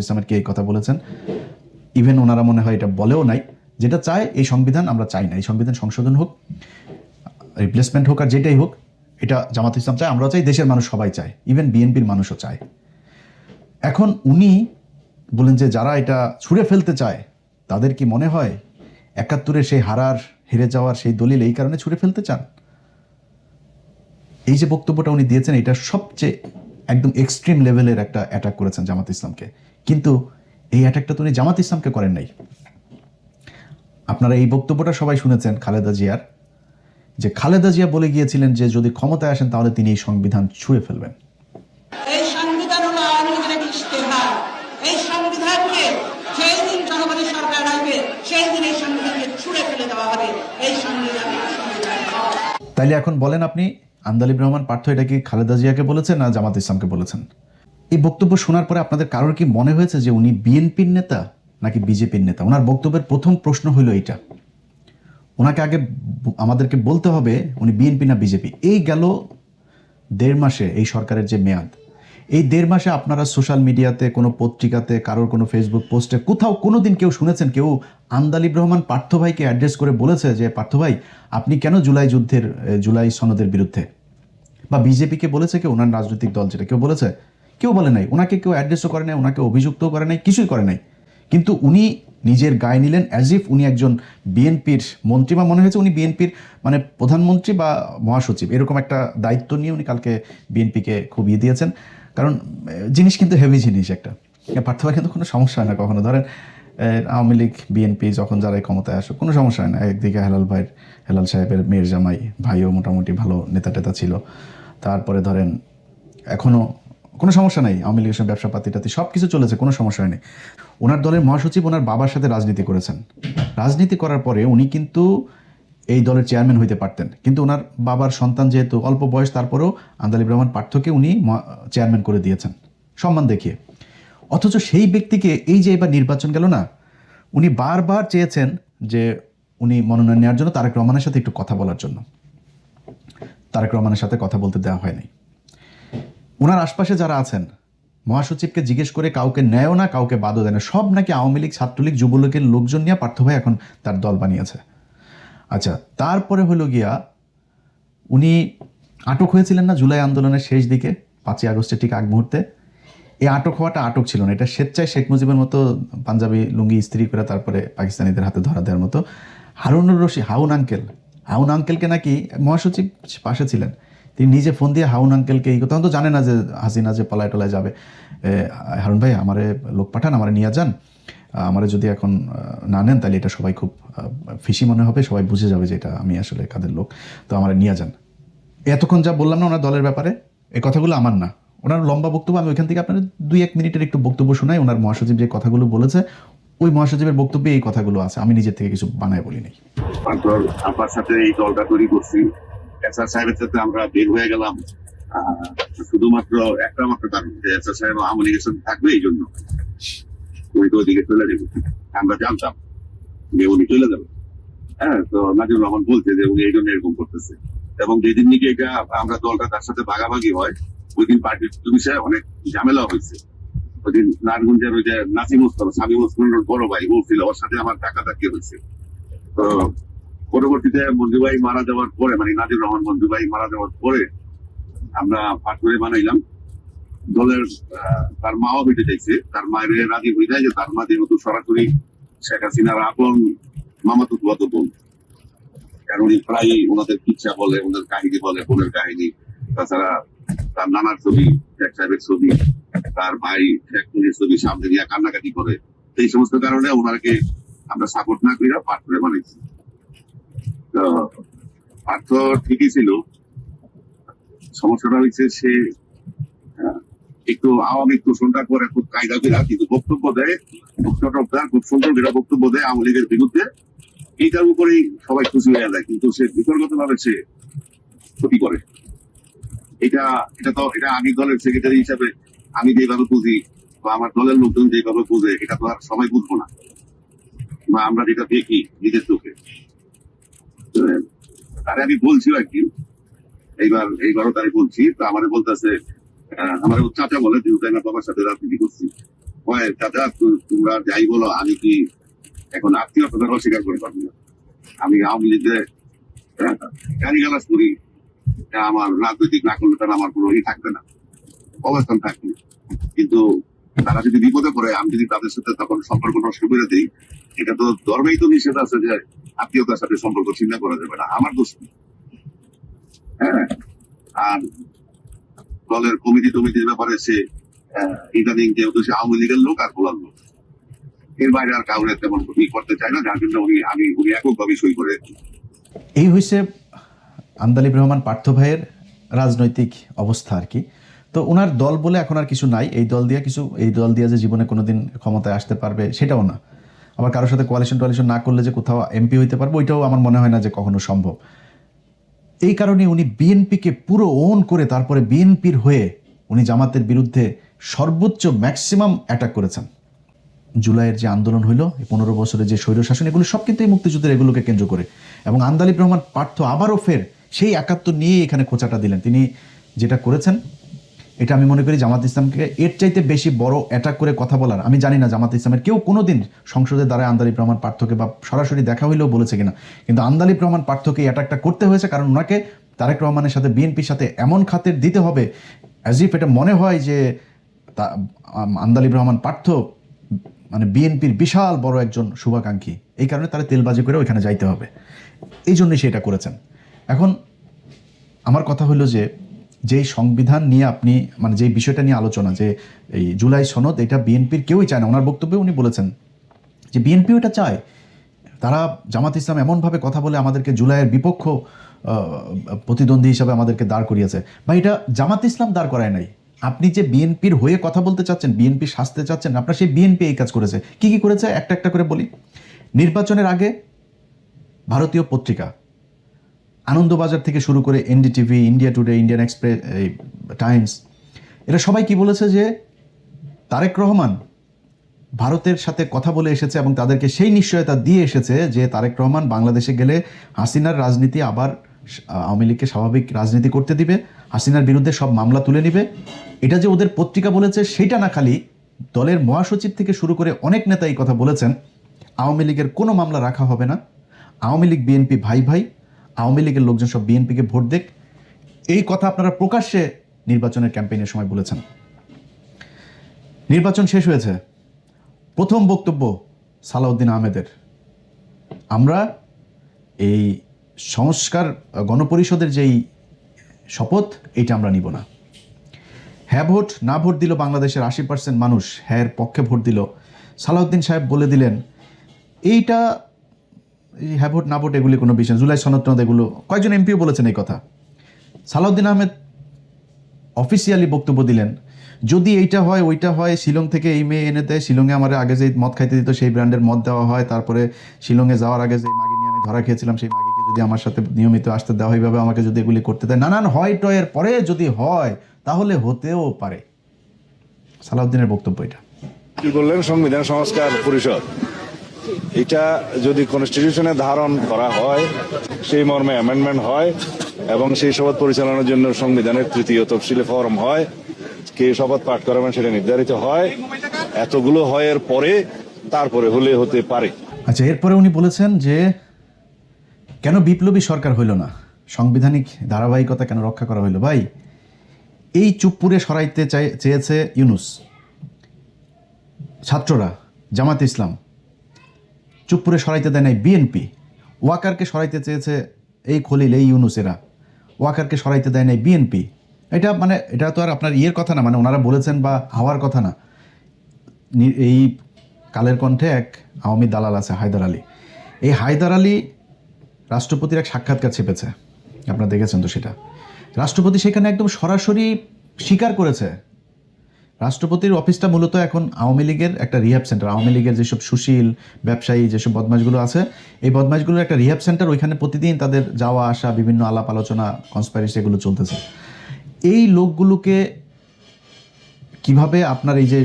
ইসলামের কে এই কথা বলেছেন, ইভেন ওনারা মনে হয় এটা বলেও নাই। যেটা চায় এই সংবিধান আমরা চাই না, এই সংবিধান সংশোধন হোক, রিপ্লেসমেন্ট হোক, আর যেটাই হোক এটা জামাত ইসলাম চায়, আমরাও চাই, দেশের মানুষ সবাই চায়, ইভেন বিএনপির মানুষও চায়। এখন উনি বলেন যে যারা এটা ছুঁড়ে ফেলতে চায় তাদের কি মনে হয় ৭১-এর সেই হেরে যাওয়ার সেই দলিল এই কারণে ছুঁড়ে ফেলতে চান? এই যে বক্তব্যটা উনি দিয়েছেন এটা সবচেয়ে একদম এক্সট্রিম লেভেলের একটা অ্যাটাক করেছেন জামাত ইসলামকে। কিন্তু এই অ্যাটাকটা তো উনি জামাত ইসলামকে করেন নাই। আপনারা এই বক্তব্যটা সবাই শুনেছেন খালেদা জিয়ার, যে খালেদা জিয়া বলে গিয়েছিলেন যে যদি ক্ষমতায় আসেন তাহলে তিনি এই সংবিধান ছুঁড়ে ফেলবেন। এই সংবিধান হলো আওয়ামী লীগের একটি ইশতেহার। এই সংবিধানকে যেই দিন জনগণের সরকার আসবে সেই দিন এই সংবিধানকে ছুঁড়ে ফেলে দেওয়া হবে। এই সংবিধান তাইলে এখন বলেন আপনি, আন্দালিব রহমান পার্থ এটা কি খালেদা জিয়াকে বলেছেন না জামাত ইসলামকে বলেছেন? এই বক্তব্য শোনার পরে আপনাদের কারোর কি মনে হয়েছে যে উনি বিএনপির নেতা নাকি বিজেপির নেতা? ওনার বক্তব্যের প্রথম প্রশ্ন হইল এইটা। ওনাকে আগে আমাদেরকে বলতে হবে উনি বিএনপি না বিজেপি। এই গেল ১.৫ মাসে এই সরকারের যে মেয়াদ, এই ১.৫ মাসে আপনারা সোশ্যাল মিডিয়াতে, কোনো পত্রিকাতে, কারোর কোনো ফেসবুক পোস্টে কোথাও কোনোদিন কেউ শুনেছেন কেউ আন্দালিব রহমান পার্থ ভাইকে অ্যাড্রেস করে বলেছে যে পার্থ ভাই আপনি কেন জুলাই সনদের বিরুদ্ধে? বা বিজেপিকে বলেছে কেউ, ওনার রাজনৈতিক দল যেটা, কেউ বলেছে? কেউ বলে নাই। ওনাকে কেউ অ্যাড্রেসও করে নাই, ওনাকে অভিযুক্তও করে নাই, কিছুই করে নাই। কিন্তু উনি নিজের গায়ে নিলেন অ্যাজ ইফ উনি একজন বিএনপির মন্ত্রী, বা মনে হয়েছে উনি বিএনপির মানে প্রধানমন্ত্রী বা মহাসচিব, এরকম একটা দায়িত্ব নিয়ে উনি কালকে বিএনপিকে খুব দিয়েছেন। কারণ জিনিস কিন্তু হেভি জিনিস একটা। পার্থ ভাই কিন্তু কোনো সমস্যা হয় না কখনো। ধরেন আওয়ামী লীগ বিএনপি যখন যারা ক্ষমতায় আসে কোনো সমস্যা হয় না। একদিকে হেলাল সাহেবের মেয়ের জামাই ভাইও মোটামুটি ভালো নেতা টেতা ছিল। তারপরে ধরেন এখনও কোনো সমস্যা নাই, আওয়ামী লীগের সঙ্গে ব্যবসাপাতিটাতে সব কিছু চলেছে, কোনো সমস্যা হয়নি। ওনার দলের মহাসচিব ওনার বাবার সাথে রাজনীতি করেছেন। রাজনীতি করার পরে উনি কিন্তু এই দলের চেয়ারম্যান হইতে পারতেন, কিন্তু ওনার বাবার সন্তান যেহেতু অল্প বয়স, তারপরেও আন্দালিব রহমান পার্থকে উনি চেয়ারম্যান করে দিয়েছেন সম্মান দেখিয়ে। অথচ সেই ব্যক্তিকে এই যে এবার নির্বাচন গেল না, উনি বারবার চেয়েছেন যে উনি মনোনয়ন নেওয়ার জন্য তারেক রহমানের সাথে একটু কথা বলার জন্য। তারেক রহমানের সাথে কথা বলতে দেওয়া হয়নি। ওনার আশপাশে যারা আছেন মহাসচিবকে জিজ্ঞেস করে কাউকে নেয়ও না, কাউকে বাদও দেয় না। সব নাকি আওয়ামী লীগ, ছাত্রলীগ, যুবলীগের লোকজন নিয়ে পার্থ ভাই এখন তার দল বানিয়েছে। আচ্ছা, তারপরে হলো গিয়া উনি আটক হয়েছিলেন না জুলাই আন্দোলনের শেষ দিকে, 5ই আগস্টের ঠিক আগ মুহূর্তে। এই আটক হওয়াটা আটক ছিল না, এটা স্বেচ্ছায় শেখ মুজিবের মতো পাঞ্জাবি লুঙ্গি ইস্ত্রি করে তারপরে পাকিস্তানিদের হাতে ধরা দেওয়ার মতো। হারুনুর রশিদ হাউন আঙ্কেলকে নাকি মহাসচিব পাশে ছিলেন, তিনি নিজে ফোন দিয়ে হাউন আঙ্কেলকে এই কথা, তো জানে না যে হাসিনা যে পলায় টলায় যাবে, হারুন ভাই আমারে লোক পাঠান, আমারে নিয়ে যান, আমারে যদি এখন না নেন তাহলে এটা সবাই খুব ফিসি মনে হবে, সবাই বুঝে যাবে যে এটা আমি আসলে কাদের লোক, তো আমারে নিয়ে যান। এতক্ষণ যা বললাম না ওনার দলের ব্যাপারে, এই কথাগুলো আমার না, ওনার লম্বা বক্তব্য। আমি ওইখান থেকে আপনার 2-1 মিনিটের একটু বক্তব্য শোনাই। ওনার মহাসচিব যে কথাগুলো বলেছে ওই মহাসচিবের বক্তব্যে এই কথাগুলো আছে, আমি নিজের থেকে কিছু বানায় বলি নাই। আমার সাথে এই দলটা তৈরি করছি, এসআর সাহেবের সাথে আমরা বের হয়ে গেলাম শুধুমাত্র একটা মাত্র কারণ যে এসআর সাহেব আওয়ামী লীগের সাথে থাকবে, এই জন্য উনি তো ওইদিকে চলে যাবে। আমরা জানতাম যে উনি চলে যাবে। হ্যাঁ, তো নাজিবুর রহমান বলছে যে উনি এই জন্য এরকম করতেছে। এবং যেদিন নাকি এটা আমরা দলটা তার সাথে ভাগাভাগি হয়, ওই দিন পার্টির বিষয়ে অনেক ঝামেলা হয়েছে। ওই দিন নারায়ণগঞ্জের ওই যে নাসিম ওসমান, সামিম ওসমানের বড় ভাই বলছিল, ওর সাথে আমার ধাক্কাধাক্কি হয়েছে। তো পরবর্তীতে মঞ্জু ভাই মারা যাওয়ার পরে, মানে নাজিবুর রহমান মঞ্জু ভাই মারা যাওয়ার পরে আমরা পাটুরে বানাইলাম দলের। তার মাও বেঁচে চাইছে, তার মায়ের রাজি হয়ে যায় যে তার মা যেহেতু সরাসরি শেখ হাসিনার আপন মামাতো ফুফাতো বোন, কারণ উনি প্রায় ওনাদের ইচ্ছা বলে, ওনাদের কাহিনী বলে, বোনের কাহিনী। তাছাড়া তার নানার ছবি, শেখ সাহেবের ছবি, তার ভাই শেখ মুজিবের ছবি সামনে নিয়ে কান্নাকাটি করে। এই সমস্ত কারণে ওনাকে আমরা সাপোর্ট না করে পাটুরে বানাইছি। তো পার্থ ঠিকই ছিল, সমস্যাটা হচ্ছে সে একটু আওয়ামী তোষণটা করে খুব কায়দা বিরা, কিন্তু বক্তব্য দেয়, খুব সুন্দর বিরা বক্তব্য দেয় আওয়ামী লীগের বিরুদ্ধে। এইটার উপরেই সবাই খুশি হয়ে যায়, কিন্তু সে বিতর্কত ভাবে সে ক্ষতি করে। এটা আমি দলের সেক্রেটারি হিসাবে আমি যেভাবে বুঝি বা আমার দলের লোকজন যেভাবে বুঝে, এটা তো আর সবাই বুঝবো না, বা আমরা যেটা দেখি নিজের চোখে। তারে আমি বলছিও একদিন, এইবারও তাই বলছি, তো আমারে বলতেছে, আমার চাচা বলে যেহেতু আমি বাবার সাথে রাজনীতি করছি, হয় দাদা তোমরা যাই বলো, আমি কি এখন আত্মীয়তাটাও স্বীকার করে পারবো না। আমি আওয়ামী লীগে গালিগালাজ করি, এটা আমার রাজনৈতিক না করলে তারা আমার কোনো থাকবে না, অবস্থান থাকবে না। কিন্তু তারা যদি বিপদে পড়ে, আমি যদি তাদের সাথে তখন সম্পর্ক নষ্ট করে দিই, এটা তো ধর্মেই তো নিষেধ আছে যে আত্মীয়তার সাথে সম্পর্ক ছিন্ন করা যাবে না, আমার দোষ নেই। হ্যাঁ, আর দলের কমিটির ব্যাপারে সে ইদানিং যেহেতু সে আওয়ামী লীগের লোক আর বলার লোক, এর বাইরে আর কাউরে তেমন ই করতে চায় না, যার জন্য উনি এককভাবে সই করে। এই হয়েছে আন্দালিব রহমান পার্থ ভাইয়ের রাজনৈতিক অবস্থা আর কি। তো ওনার দল বলে এখন আর কিছু নাই, এই দল দিয়ে যে জীবনে কোনোদিন ক্ষমতায় আসতে পারবে সেটাও না, আবার কারোর সাথে কোয়ালিশন না করলে যে কোথাও এমপি হইতে পারবে ওইটাও আমার মনে হয় না যে কখনো সম্ভব। এই কারণে উনি বিএনপিকে পুরো ওন করে তারপরে বিএনপির হয়ে উনি জামাতের বিরুদ্ধে সর্বোচ্চ ম্যাক্সিমাম অ্যাটাক করেছেন। জুলাইয়ের যে আন্দোলন হইল, 15 বছরের যে স্বৈরশাসন, এগুলো সব কিন্তু এই মুক্তিযুদ্ধের এগুলোকে কেন্দ্র করে। এবং আন্দালিব রহমান পার্থ আবারও ফের সেই 71 নিয়ে এখানে খোঁচাটা দিলেন। তিনি যেটা করেছেন এটা আমি মনে করি জামাত ইসলামকে এর চাইতে বেশি বড় অ্যাটাক করে কথা বলার, আমি জানি না জামাত ইসলামের কেউ কোনোদিন সংসদের দ্বারা আন্দালিব রহমান পার্থকে বা সরাসরি দেখা হইলেও বলেছে কিনা, কিন্তু আন্দালিব রহমান পার্থকে এই অ্যাটাকটা করতে হয়েছে কারণ ওনাকে তারেক রহমানের সাথে বিএনপির সাথে এমন খাতের দিতে হবে অ্যাজ ইফ এটা মনে হয় যে আন্দালিব রহমান পার্থ মানে বিএনপির বিশাল বড় একজন শুভাকাঙ্ক্ষী, এই কারণে তারা তেলবাজি করে ওইখানে যাইতে হবে, এই জন্যই সে এটা করেছেন। এখন আমার কথা হলো যে যেই সংবিধান নিয়ে আপনি মানে যেই বিষয়টা নিয়ে আলোচনা, যে এই জুলাই সনদ, এটা বিএনপির কেউই চায় না। ওনার বক্তব্যে উনি বলেছেন যে বিএনপিও এটা চায়, তারা জামাত ইসলাম এমনভাবে কথা বলে আমাদেরকে জুলাইয়ের বিপক্ষ প্রতিদ্বন্দ্বী হিসাবে আমাদেরকে দাঁড় করিয়েছে, বা এটা জামাত ইসলাম দাঁড় করায় নাই। আপনি যে বিএনপির হয়ে কথা বলতে চাচ্ছেন, বিএনপি শাস্তে চাচ্ছেন, আপনার সেই বিএনপি এই কাজ করেছে। কি কি করেছে একটা একটা করে বলি। নির্বাচনের আগে ভারতীয় পত্রিকা আনন্দবাজার থেকে শুরু করে NDTV, India today, Indian express, Times, এরা সবাই কি বলেছে যে তারেক রহমান ভারতের সাথে কথা বলে এসেছে এবং তাদেরকে সেই নিশ্চয়তা দিয়ে এসেছে যে তারেক রহমান বাংলাদেশে গেলে হাসিনার রাজনীতি আবার আওয়ামী লীগকে স্বাভাবিক রাজনীতি করতে দিবে, হাসিনার বিরুদ্ধে সব মামলা তুলে নিবে। এটা যে ওদের পত্রিকা বলেছে সেটা না, খালি দলের মহাসচিব থেকে শুরু করে অনেক নেতা এই কথা বলেছেন, আওয়ামী লীগের কোনো মামলা রাখা হবে না, আওয়ামী লীগ বিএনপি ভাই ভাই, আওয়ামী লীগের লোকজন সব বিএনপিকে ভোট দেখ। এই কথা আপনারা প্রকাশ্যে নির্বাচনের ক্যাম্পেইনের সময় বলেছেন। নির্বাচন শেষ হয়েছে, প্রথম বক্তব্য সালাউদ্দিন আহমেদের, আমরা এই সংস্কার গণপরিষদের যেই শপথ এইটা আমরা নিব না। হ্যাঁ ভোট না ভোট দিল বাংলাদেশের 80% মানুষ, হ্যাঁ পক্ষে ভোট দিল। সালাউদ্দিন সাহেব বলে দিলেন এইটা হ্যাঁ ভোট না ভোট এগুলি কোনো বিষয়, জুলাই সনদ এগুলো, কয়েকজন এমপিও বলেছেন এই কথা। সালাউদ্দিন আহমেদ অফিসিয়ালি বক্তব্য দিলেন যদি এইটা হয় ওইটা হয়, শিলং থেকে এই মেয়ে এনে দেয়, শিলংয়ে আমার আগে যে মদ খাইতে দিত সেই ব্র্যান্ডের মদ দেওয়া হয়, তারপরে শিলংয়ে যাওয়ার আগে যে মাগি নিয়ে আমি ধরা খেয়েছিলাম সেই মাগিকে যদি আমার সাথে নিয়মিত আসতে দেওয়া হয়, এইভাবে আমাকে যদি এগুলি করতে দেয়, নানান হয় টয়ের পরে যদি হয় তাহলে হতেও পারে। সালাউদ্দিনের বক্তব্য এটা। কি বললেন সংবিধান সংস্কার পরিষদ, এটা যদি কনস্টিটিউশনে ধারণ করা হয়, সেই মর্মে অ্যামেন্ডমেন্ট হয় এবং সেই শপথ পরিচালনার জন্য সংবিধানের 3য় তফসিলে ফরম হয়, কে শপথ পাঠ করাবেন সেটা নির্ধারিত হয়, এতগুলো হয় এর পরে তারপরে হলে হতে পারে। আচ্ছা, এরপরে উনি বলেছেন যে কেন বিপ্লবী সরকার হইল না, সাংবিধানিক ধারাবাহিকতা কেন রক্ষা করা হইল। ভাই, এই চুপপুরে সরাইতে চেয়েছে ইউনূস, ছাত্ররা, জামাত ইসলাম, চুপপুরে সরাইতে দেয় নাই বিএনপি, ওয়াকারকে সরাইতে চেয়েছে এই খলিল, এই ইউনূসেরা, ওয়াকারকে সরাইতে দেয় নাই বিএনপি। এটা মানে এটা তো আর আপনার ইয়ের কথা না, মানে ওনারা বলেছেন বা হওয়ার কথা না। এই কালের কণ্ঠে এক আওয়ামী দালাল আছে হায়দার আলী, এই হায়দার আলী রাষ্ট্রপতির এক সাক্ষাৎকার ছেপেছে, আপনারা দেখেছেন তো সেটা। রাষ্ট্রপতি সেখানে একদম সরাসরি স্বীকার করেছে রাষ্ট্রপতির অফিসটা মূলত এখন আওয়ামী লীগের একটা রিহ্যাব সেন্টার। আওয়ামী লীগের যেসব সুশীল ব্যবসায়ী, যেসব বদমাশগুলো আছে, এই বদমাশগুলোর একটা রিহ্যাব সেন্টার, ওইখানে প্রতিদিন তাদের যাওয়া আসা, বিভিন্ন আলাপ আলোচনা, কনস্পাইরেসি এগুলো চলতেছে। এই লোকগুলোকে কিভাবে আপনার এই যে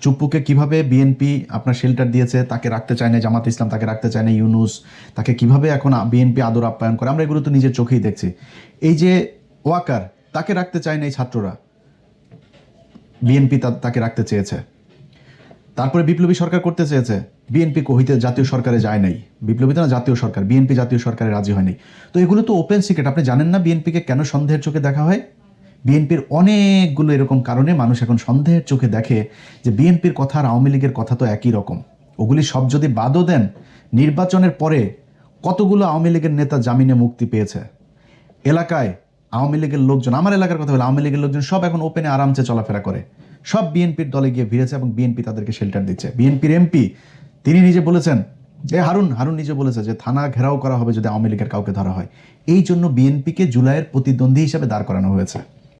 চুপ্পুকে কিভাবে বিএনপি আপনার শেল্টার দিয়েছে, তাকে রাখতে চায় না জামাত ইসলাম, তাকে রাখতে চায় না ইউনূস, তাকে কিভাবে এখন বিএনপি আদর আপ্যায়ন করে, আমরা এগুলো তো নিজের চোখেই দেখছি। এই যে ওয়াকার, তাকে রাখতে চায় না এই ছাত্ররা, বিএনপি তাকে রাখতে চেয়েছে। তারপরে বিপ্লবী সরকার করতে চেয়েছে, বিএনপি কহিতে জাতীয় সরকারে যায় নাই, বিপ্লবী তো না জাতীয় সরকার, বিএনপি জাতীয় সরকারে রাজি হয়নি। তো এগুলো তো ওপেন সিক্রেট। আপনি জানেন না বিএনপিকে কেন সন্দেহের চোখে দেখা হয়? বিএনপির অনেকগুলো এরকম কারণে মানুষ এখন সন্দেহের চোখে দেখে যে বিএনপির কথা আর আওয়ামী লীগের কথা তো একই রকম। ওগুলি সব যদি বাদও দেন, নির্বাচনের পরে কতগুলো আওয়ামী লীগের নেতা জামিনে মুক্তি পেয়েছে। এলাকায় আওয়ামী লীগের লোকজন, আমার এলাকার কথা বলে, আওয়ামী লীগের লোকজন সব এখন ওপেনে আরামসে চলাফেরা করে, সব বিএনপির দলে গিয়ে ভিড়েছে এবং বিএনপি তাদেরকে শেল্টার দিচ্ছে। বিএনপির এমপি তিনি নিজে বলেছেন, হারুন নিজে বলেছে যে থানা ঘেরাও করা হবে যদি আওয়ামী লীগের কাউকে ধরা হয়। এই জন্য বিএনপিকে জুলাইয়ের প্রতিদ্বন্দ্বী হিসাবে দাঁড় করানো হয়েছে।